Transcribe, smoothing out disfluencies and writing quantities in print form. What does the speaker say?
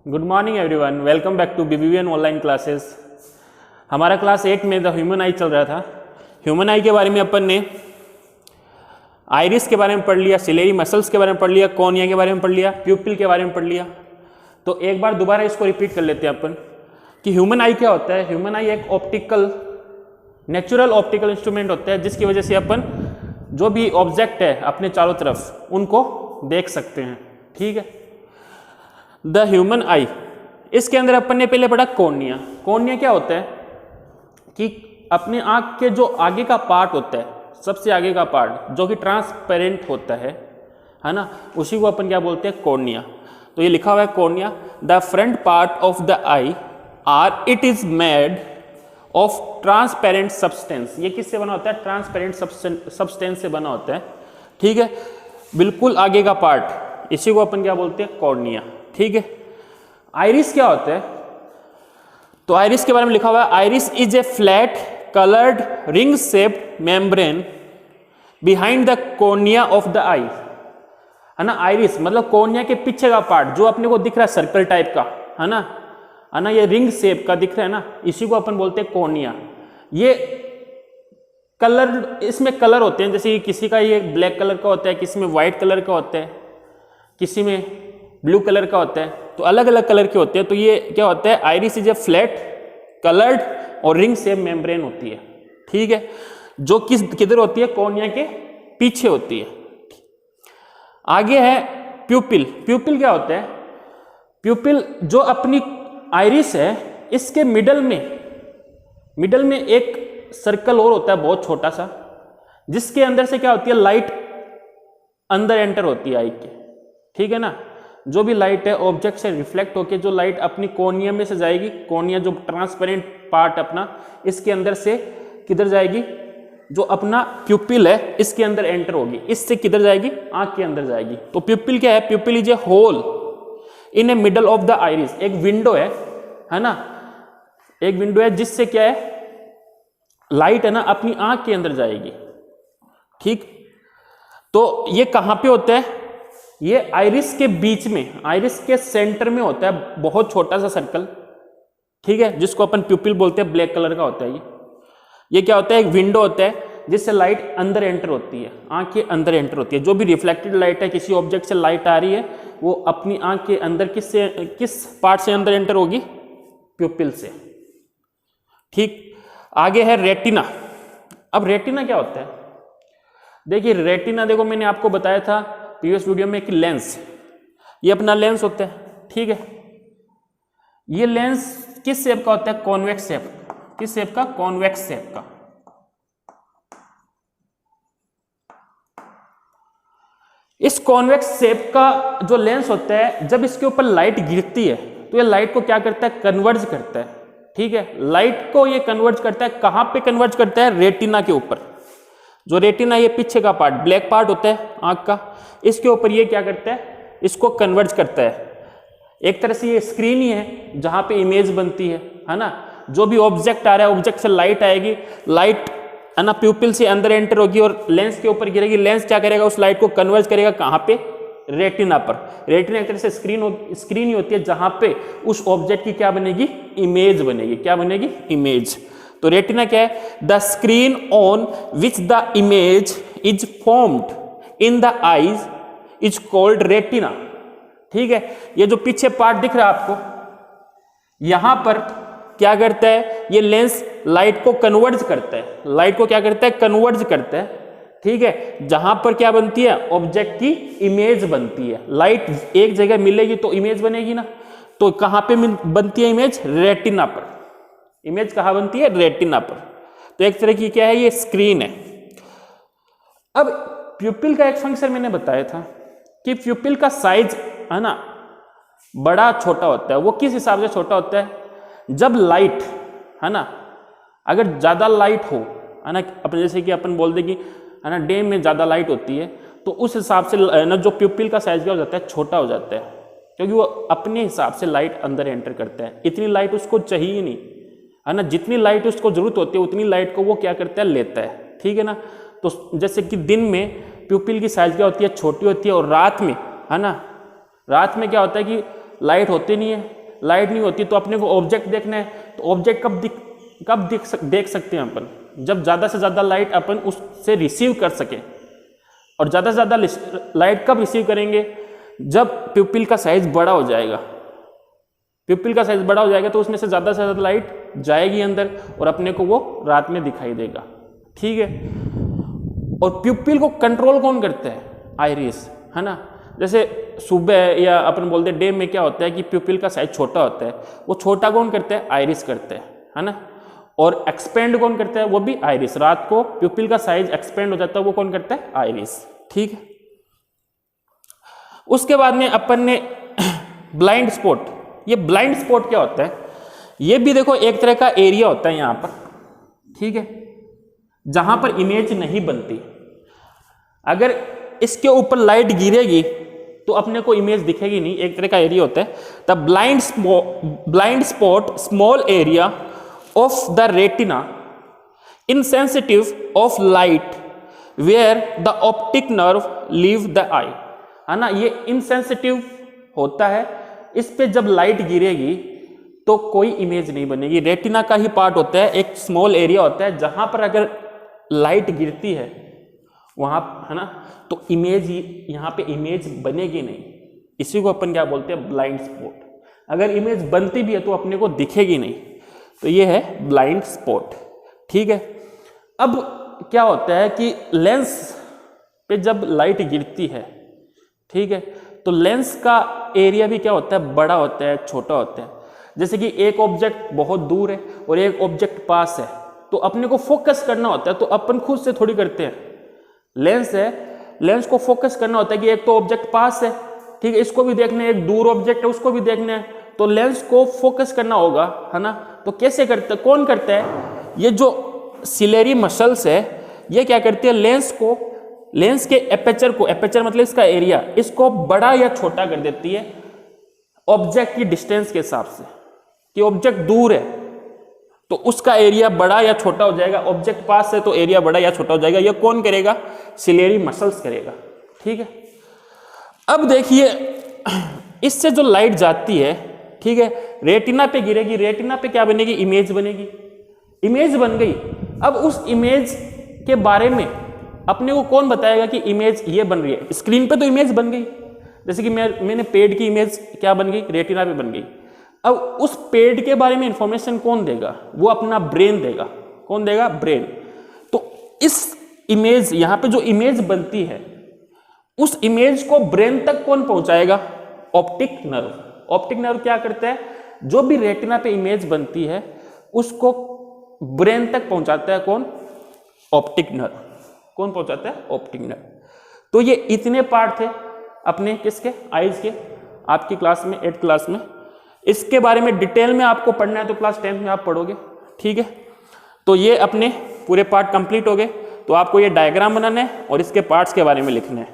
Good morning everyone, welcome back to BBVN online classes. हमारा class 8 में the human आई चल रहा था। ह्यूमन आई के बारे में अपन ने आइरिस के बारे में पढ़ लिया, सिलेरी मसल्स के बारे में पढ़ लिया, कॉर्निया के बारे में पढ़ लिया, प्यूपिल के बारे में पढ़ लिया। तो एक बार दोबारा इसको रिपीट कर लेते हैं अपन कि ह्यूमन आई क्या होता है। ह्यूमन आई एक नेचुरल ऑप्टिकल इंस्ट्रूमेंट होता है जिसकी वजह से अपन जो भी ऑब्जेक्ट है अपने चारों तरफ उनको देख सकते हैं। ठीक है, द ह्यूमन आई। इसके अंदर अपन ने पहले पढ़ा कॉर्निया। कॉर्निया क्या होता है कि अपने आंख के जो आगे का पार्ट होता है, सबसे आगे का पार्ट जो कि ट्रांसपेरेंट होता है ना, उसी को अपन क्या बोलते हैं, कॉर्निया। तो ये लिखा हुआ है cornea, the front part of the I R it is made of transparent substance. ये किससे बना होता है? ट्रांसपेरेंट सब्सटेंस से बना होता है। ठीक है, बिल्कुल आगे का पार्ट, इसी को अपन क्या बोलते हैं, कॉर्निया। ठीक है, आइरिस क्या होता है? तो आइरिस के बारे में लिखा हुआ है, iris is a flat coloured ring shaped membrane behind the cornea of the eye, है ना। आइरिस मतलब कॉर्निया के पीछे का पार्ट जो अपने को दिख रहा है सर्कल टाइप का, है ना, ये रिंग शेप का दिख रहा है ना, इसी को अपन बोलते हैं कॉर्निया। ये कलर, इसमें कलर होते हैं, जैसे किसी का ये ब्लैक कलर का होता है, किसी में व्हाइट कलर का होता है, किसी में ब्लू कलर का होता है, तो अलग अलग कलर के होते हैं। तो ये क्या होता है, iris is a flat coloured और रिंग शेप मेम्ब्रेन होती है। ठीक है, जो किधर होती है, कॉर्निया के पीछे होती है। आगे है प्यूपिल। प्यूपिल क्या होता है? प्यूपिल जो अपनी आइरिस है, इसके मिडल में एक सर्कल और होता है बहुत छोटा सा, जिसके अंदर से क्या होती है, लाइट अंदर एंटर होती है आई के। ठीक है ना, जो भी लाइट है ऑब्जेक्ट से रिफ्लेक्ट होके जो लाइट अपनी कॉर्निया में से जाएगी, कॉर्निया जो ट्रांसपेरेंट पार्ट अपना, इसके अंदर से किधर जाएगी, जो अपना प्यूपिल है इसके अंदर एंटर होगी, इससे किधर जाएगी, आंख के अंदर जाएगी। तो प्यूपिल क्या है? Pupil is a hole in a middle of the iris. एक विंडो है ना, एक विंडो है जिससे क्या है, लाइट है ना अपनी आंख के अंदर जाएगी। ठीक, तो ये कहां पे होता है? ये आइरिस के बीच में, आइरिस के सेंटर में होता है बहुत छोटा सा सर्कल। ठीक है, जिसको अपन प्यूपिल बोलते हैं, ब्लैक कलर का होता है ये क्या होता है, एक विंडो होता है जिससे लाइट अंदर एंटर होती है, आंख के अंदर एंटर होती है। जो भी रिफ्लेक्टेड लाइट है, किसी ऑब्जेक्ट से लाइट आ रही है, वो अपनी आंख के अंदर किस पार्ट से अंदर एंटर होगी, प्यूपिल से। ठीक, आगे है रेटिना। अब रेटिना क्या होता है? देखिए रेटिना, देखो मैंने आपको बताया था प्रीवियस वीडियो में कि लेंस, ये अपना लेंस होता है। ठीक है, ये लेंस किस शेप का होता है? Convex shape. किस शेप का? कॉन्वेक्स शेप का। इस कॉन्वेक्स शेप का जो लेंस होता है, जब इसके ऊपर लाइट गिरती है तो ये लाइट को क्या करता है, कन्वर्ज करता है। ठीक है, लाइट को ये कन्वर्ज करता है, कहां पे कन्वर्ज करता है? रेटिना के ऊपर। जो रेटिना, ये पीछे का पार्ट, ब्लैक पार्ट होता है आंख का, इसके ऊपर ये क्या करता है, इसको कन्वर्ज करता है। एक तरह से ये स्क्रीन ही है जहां पे इमेज बनती है ना। जो भी ऑब्जेक्ट आ रहा है, ऑब्जेक्ट से लाइट आएगी, लाइट है ना प्यूपिल से अंदर एंटर होगी और लेंस के ऊपर गिरेगी। लेंस क्या करेगा, उस लाइट को कन्वर्ज करेगा कहां पे, रेटिना पर। रेटिना एक तरह से स्क्रीन ही होती है जहां पे उस ऑब्जेक्ट की क्या बनेगी, इमेज बनेगी। क्या बनेगी, इमेज। तो रेटिना क्या है? The screen on which the image is formed in the eyes is called retina. ठीक है, ये जो पीछे पार्ट दिख रहा है आपको, यहां पर क्या करता है, ये लेंस लाइट को कन्वर्ज करता है। लाइट को क्या करता है, कन्वर्ज करता है। ठीक है, जहां पर क्या बनती है, ऑब्जेक्ट की इमेज बनती है। लाइट एक जगह मिलेगी तो इमेज बनेगी ना, तो कहां पे बनती है इमेज? रेटिना पर। इमेज कहां बनती है? रेटिना पर। तो एक तरह की क्या है, ये स्क्रीन है। अब प्यूपिल का एक फंक्शन मैंने बताया था कि प्यूपिल का साइज है ना बड़ा छोटा होता है। वो किस हिसाब से छोटा होता है? जब लाइट है ना, अगर ज्यादा लाइट हो, है ना, अपन जैसे कि अपन बोल दे कि है ना डे में ज्यादा लाइट होती है, तो उस हिसाब से ना जो प्यूपिल का साइज क्या हो जाता है, छोटा हो जाता है, क्योंकि वो अपने हिसाब से लाइट अंदर एंटर करता है। इतनी लाइट उसको चाहिए नहीं, है ना, जितनी लाइट उसको जरूरत होती है उतनी लाइट को वो क्या करता है, लेता है। ठीक है ना, तो जैसे कि दिन में प्यूपिल की साइज क्या होती है, छोटी होती है, और रात में, है ना, रात में क्या होता है कि लाइट होती नहीं लाइट नहीं होती तो अपने को ऑब्जेक्ट देखना है, तो ऑब्जेक्ट कब देख सकते हैं अपन, जब ज़्यादा से ज़्यादा लाइट अपन उससे रिसीव कर सके। और ज़्यादा से ज़्यादा लाइट कब रिसीव करेंगे, जब प्यूपिल का साइज बड़ा हो जाएगा। प्यूपिल का साइज बड़ा हो जाएगा तो उसमें से ज़्यादा लाइट जाएगी अंदर और अपने को वो रात में दिखाई देगा, ठीक है। और प्यूपिल को कंट्रोल कौन करता है, आइरिस, है ना। जैसे सुबह या अपन बोलते हैं डे में क्या होता है कि प्यूपिल का साइज छोटा होता है, वो छोटा कौन करता है, आइरिस करता है ना। और एक्सपेंड कौन करता है, वो भी आइरिस। रात को प्यूपिल का साइज एक्सपेंड हो जाता है, वो कौन करता है, आइरिस, ठीक है। उसके बाद में अपन ने ब्लाइंड स्पॉट, ये ब्लाइंड स्पॉट क्या होता है, ये भी देखो एक तरह का एरिया होता है यहाँ पर, ठीक है, जहां पर इमेज नहीं बनती। अगर इसके ऊपर लाइट गिरेगी तो अपने को इमेज दिखेगी नहीं, एक तरह का एरिया होता है। The blind spot small area of the retina insensitive of light where the optic nerve leave the eye, है ना। ये इनसेंसिटिव होता है, इस पे जब लाइट गिरेगी तो कोई इमेज नहीं बनेगी। रेटिना का ही पार्ट होता है, एक स्मॉल एरिया होता है जहां पर अगर लाइट गिरती है वहां, है ना, तो इमेज यहाँ पे इमेज बनेगी नहीं। इसी को अपन क्या बोलते हैं, ब्लाइंड स्पॉट। अगर इमेज बनती भी है तो अपने को दिखेगी नहीं, तो ये है ब्लाइंड स्पॉट, ठीक है। अब क्या होता है कि लेंस पे जब लाइट गिरती है, ठीक है, तो लेंस का एरिया भी क्या होता है, बड़ा होता है, छोटा होता है। जैसे कि एक ऑब्जेक्ट बहुत दूर है और एक ऑब्जेक्ट पास है, तो अपने को फोकस करना होता है, तो अपन खुद से थोड़ी करते हैं। लेंस है, लेंस को फोकस करना होता है कि एक तो ऑब्जेक्ट पास है, ठीक है, इसको भी देखना है, एक दूर ऑब्जेक्ट है उसको भी देखना है, तो लेंस को फोकस करना होगा, है ना। तो कैसे करते, कौन करता है, ये जो सिलेरी मसल्स है ये क्या करती है, लेंस के एपेचर को, एपेचर मतलब इसका एरिया, इसको बड़ा या छोटा कर देती है ऑब्जेक्ट की डिस्टेंस के हिसाब से। कि ऑब्जेक्ट दूर है तो उसका एरिया बड़ा या छोटा हो जाएगा, ऑब्जेक्ट पास है तो एरिया बड़ा या छोटा हो जाएगा। ये कौन करेगा, सिलेरी मसल्स करेगा, ठीक है। अब देखिए इससे जो लाइट जाती है, ठीक है, रेटिना पे गिरेगी, रेटिना पे क्या बनेगी, इमेज बनेगी, इमेज बन गई। अब उस इमेज के बारे में अपने को कौन बताएगा कि इमेज ये बन रही है, स्क्रीन पे तो इमेज बन गई। जैसे कि मैंने पेड़ की इमेज क्या बन गई, रेटिना पे बन गई। अब उस पेड़ के बारे में इंफॉर्मेशन कौन देगा, वो अपना ब्रेन देगा। कौन देगा, ब्रेन। तो इस इमेज, यहाँ पे जो इमेज बनती है उस इमेज को ब्रेन तक कौन पहुंचाएगा, ऑप्टिक नर्व। ऑप्टिक नर्व क्या करता है, जो भी रेटिना पे इमेज बनती है उसको ब्रेन तक पहुंचाता है कौन, ऑप्टिक नर्व। कौन पहुंचाता है, ऑप्टिक नर्व। तो ये इतने पार्ट थे अपने किसके, आइज के, आपकी क्लास में 8th क्लास में। इसके बारे में डिटेल में आपको पढ़ना है तो क्लास 10th में आप पढ़ोगे, ठीक है। तो ये अपने पूरे पार्ट कंप्लीट हो गए। तो आपको ये डायग्राम बनाना है और इसके पार्ट्स के बारे में लिखना है।